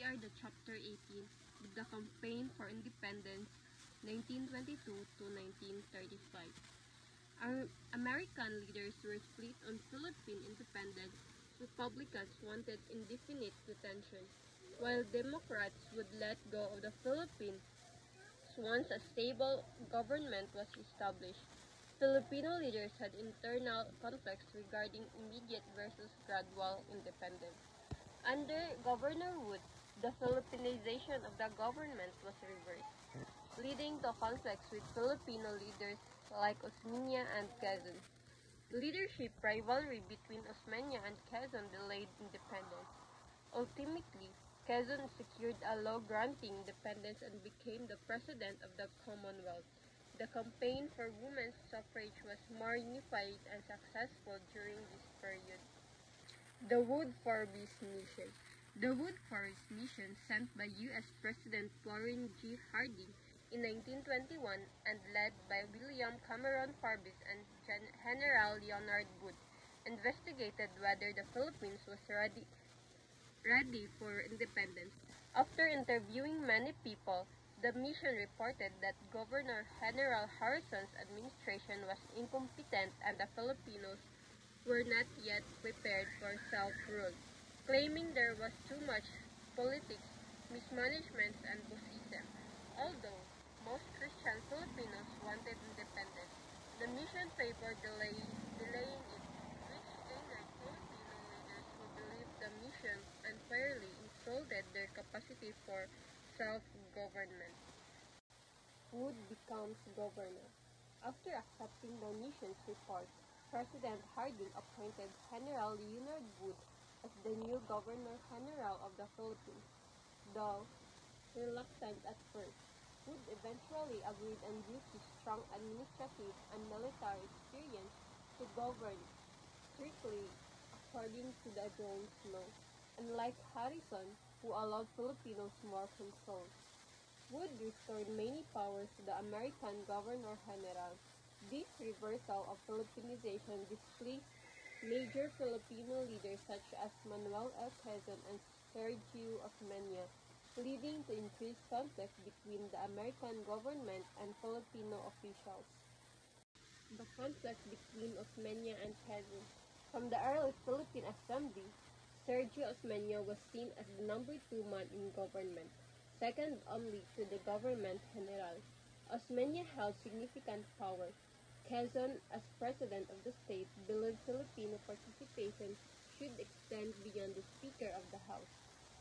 we are the Chapter 18 with the Campaign for Independence 1922 to 1935. Our American leaders were split on Philippine independence. Republicans wanted indefinite detention, while Democrats would let go of the Philippines once a stable government was established. Filipino leaders had internal conflicts regarding immediate versus gradual independence. Under Governor Wood, the Philippinization of the government was reversed, leading to conflicts with Filipino leaders like Osmeña and Quezon. Leadership rivalry between Osmeña and Quezon delayed independence. Ultimately, Quezon secured a law granting independence and became the president of the Commonwealth. The campaign for women's suffrage was more unified and successful during this period. The Wood-Forbes Mission. The Wood-Forbes Mission, sent by U.S. President Warren G. Harding in 1921 and led by William Cameron Forbes and General Leonard Wood, investigated whether the Philippines was ready for independence. After interviewing many people, the mission reported that Governor General Harrison's administration was incompetent and the Filipinos were not yet prepared for self-rule, claiming there was too much politics, mismanagement, and bossism. Although most Christian Filipinos wanted independence, the mission favored delaying it, which angered Filipino leaders who believed the mission unfairly insulted their capacity for self-government. Wood becomes governor. After accepting the mission's report, President Harding appointed General Leonard Wood as the new Governor-General of the Philippines. Though reluctant at first, Wood eventually agreed and used his strong administrative and military experience to govern strictly according to the Jones Law, unlike Harrison, who allowed Filipinos more control. Wood restored many powers to the American Governor-General. This reversal of Filipinization displeased major Filipino leaders such as Manuel L. Quezon and Sergio Osmeña, leading to increased conflict between the American government and Filipino officials. The conflict between Osmeña and Quezon. From the early Philippine Assembly, Sergio Osmeña was seen as the number 2 man in government, second only to the Government General. Osmeña held significant power. Quezon, as president of the state, believed Filipino participation should extend beyond the Speaker of the House.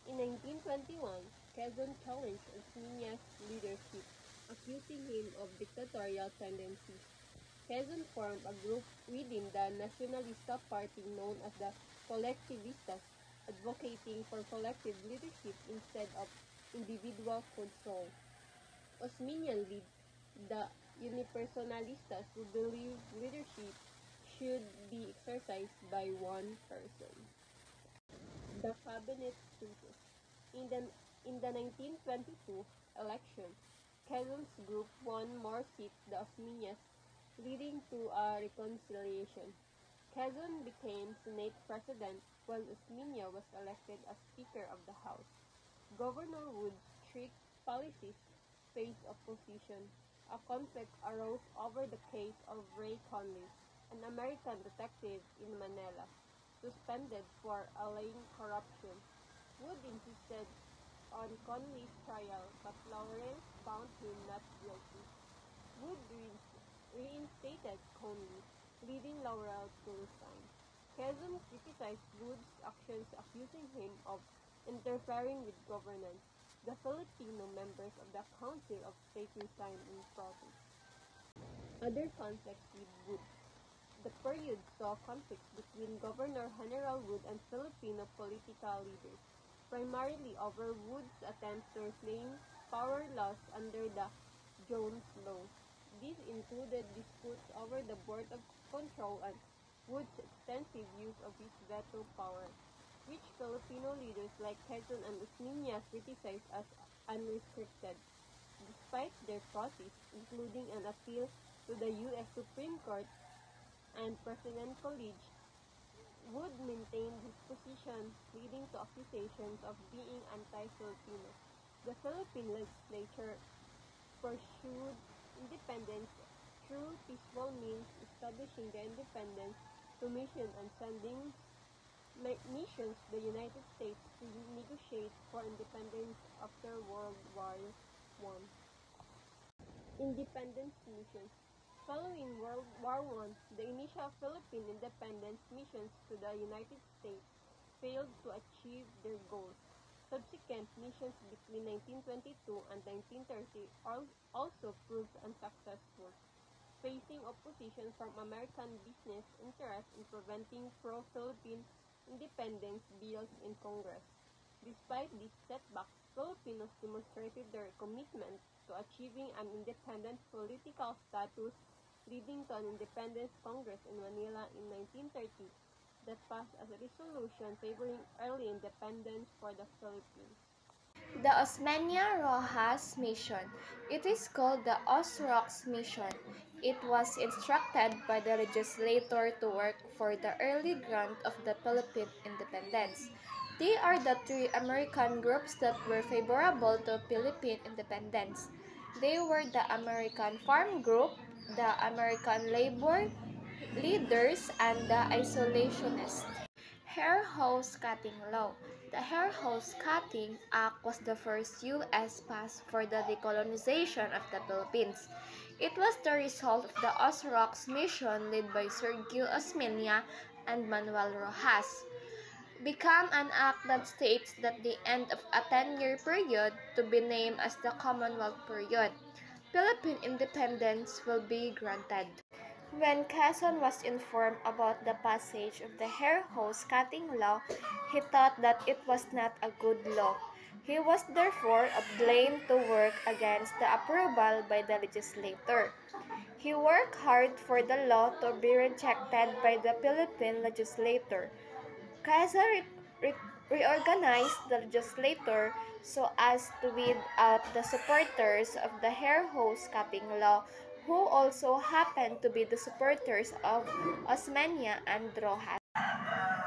In 1921, Quezon challenged Osmeña's leadership, accusing him of dictatorial tendencies. Quezon formed a group within the Nacionalista Party known as the Collectivistas, advocating for collective leadership instead of individual control. Osmeña led the Unipersonalistas, who believed leadership should be exercised by one person. The cabinet status. In the 1922 election, Quezon's group won more seats than Osmeña's, leading to a reconciliation. Quezon became Senate President, while Osmeña was elected as Speaker of the House. Governor Wood's strict policies faced opposition. A conflict arose over the case of Ray Conley, an American detective in Manila, suspended for alleged corruption. Wood insisted on Conley's trial, but Lawrence found him not guilty. Wood reinstated Conley, leading Laurel to resign. Quezon criticized Wood's actions, accusing him of interfering with governance. The Filipino members of the Council of State resigned in protest. Other conflicts with Wood. The period saw conflicts between Governor-General Wood and Filipino political leaders, primarily over Wood's attempts to reclaim power lost under the Jones Law. These included disputes over the Board of Control and Wood's extensive use of his veto power, which Filipino leaders like Quezon and Osmeña criticized as unrestricted. Despite their protests, including an appeal to the U.S. Supreme Court and President College, Wood maintained his position, leading to accusations of being anti-Filipino. The Philippine legislature pursued independence through peaceful means, establishing the Independence Commission and sending missions to the United States to negotiate for independence after World War I. Independence missions. Following World War I, the initial Philippine independence missions to the United States failed to achieve their goals. Subsequent missions between 1922 and 1930 also proved unsuccessful, facing opposition from American business interests in preventing pro-Philippine independence bills in Congress. Despite these setbacks, Filipinos demonstrated their commitment to achieving an independent political status, leading to an independence Congress in Manila in 1930 that passed as a resolution favoring early independence for the Philippines. The Osmeña Rojas Mission. It is called the Osrox Mission. It was instructed by the legislator to work for the early grant of the Philippine independence. They are the three American groups that were favorable to Philippine independence. They were the American Farm Group, the American Labor Leaders, and the Isolationists. Hair Hose Cutting Law. The Hair Hose Cutting Act was the first U.S. pass for the decolonization of the Philippines. It was the result of the Osrox mission led by Sergio Osmeña and Manuel Rojas. Become an act that states that the end of a 10-year period to be named as the Commonwealth period, Philippine independence will be granted. When Quezon was informed about the passage of the hair hose cutting law, he thought that it was not a good law. He was therefore blamed to work against the approval by the legislator. He worked hard for the law to be rejected by the Philippine legislator. Quezon reorganized the legislature so as to weed out the supporters of the hair hose cutting law, who also happened to be the supporters of Osmeña and Rojas.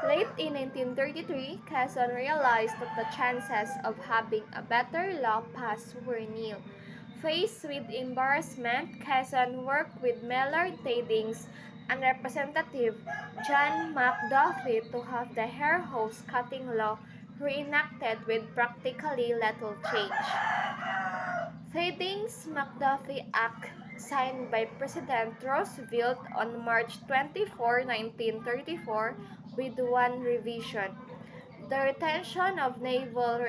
Late in 1933, Quezon realized that the chances of having a better law passed were nil. Faced with embarrassment, Quezon worked with Millard Tadings and Representative John McDuffie to have the hair hose cutting law reenacted with practically little change. Tadings-McDuffie Act, signed by President Roosevelt on March 24, 1934, with one revision: the retention of naval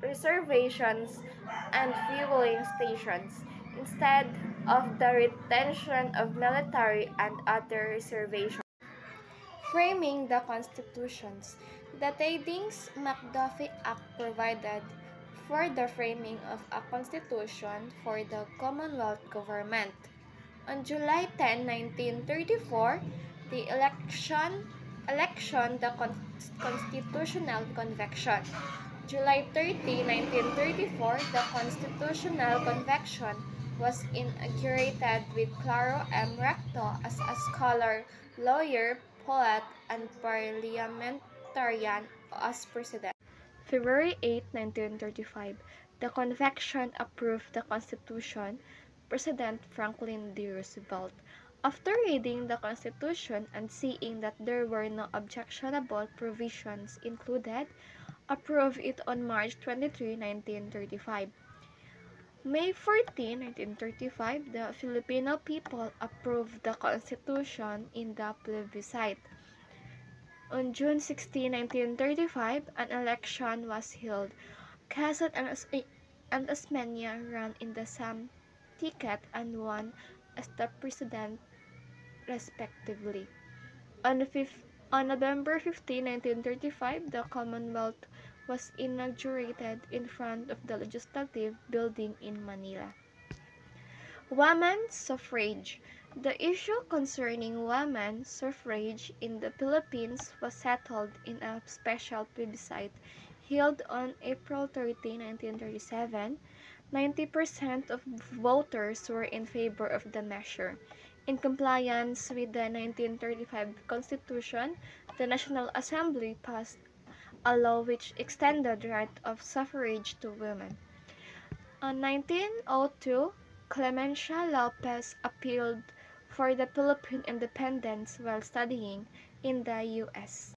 reservations and fueling stations, instead of the retention of military and other reservations. Framing the constitutions. The Tadings-McDuffie Act provided for the framing of a constitution for the Commonwealth government. On July 10, 1934, the election the Constitutional Convention. July 30, 1934, the Constitutional Convention was inaugurated with Claro M. Recto as a scholar, lawyer, poet, and parliamentarian as president. February 8, 1935, the convention approved the Constitution. President Franklin D. Roosevelt, after reading the Constitution and seeing that there were no objectionable provisions included, approved it on March 23, 1935. May 14, 1935, the Filipino people approved the Constitution in the plebiscite. On June 16, 1935, an election was held. Quezon and Osmeña ran in the same ticket and won as the president respectively. On November 15, 1935, the Commonwealth was inaugurated in front of the Legislative Building in Manila. Women's suffrage. The issue concerning women's suffrage in the Philippines was settled in a special plebiscite held on April 13, 1937. 90% of voters were in favor of the measure. In compliance with the 1935 Constitution, the National Assembly passed a law which extended the right of suffrage to women. In 1902, Clemencia Lopez appealed for the Philippine independence while studying in the U.S.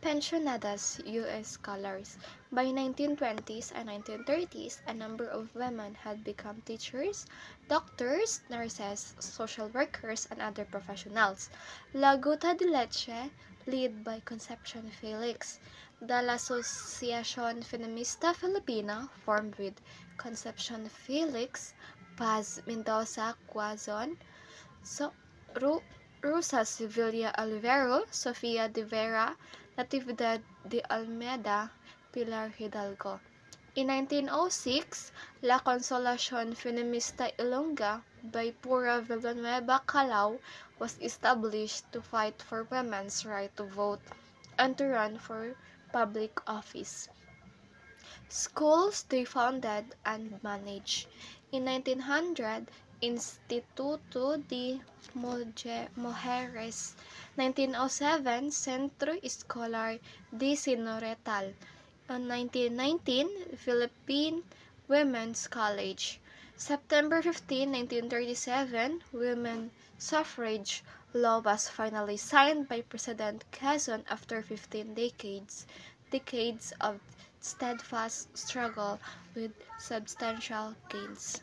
Pensionadas U.S. scholars. By 1920s and 1930s, a number of women had become teachers, doctors, nurses, social workers, and other professionals. La Gota de Leche, led by Concepcion Felix. The La Asociación Feminista Filipina, formed with Concepcion Felix, Paz Mendoza Quazon, so, Rosa Sevilla Olivero, Sofia de Vera, Natividad de Almeida, Pilar Hidalgo. In 1906, La Consolación Feminista Ilongga by Pura Villanueva Calao was established to fight for women's right to vote and to run for public office. Schools they founded and managed. In 1900, Instituto de Mujeres. 1907, Centro Escolar de Sinoretal. In 1919, Philippine Women's College. September 15, 1937, women's suffrage law was finally signed by President Quezon after 15 decades of steadfast struggle with substantial gains.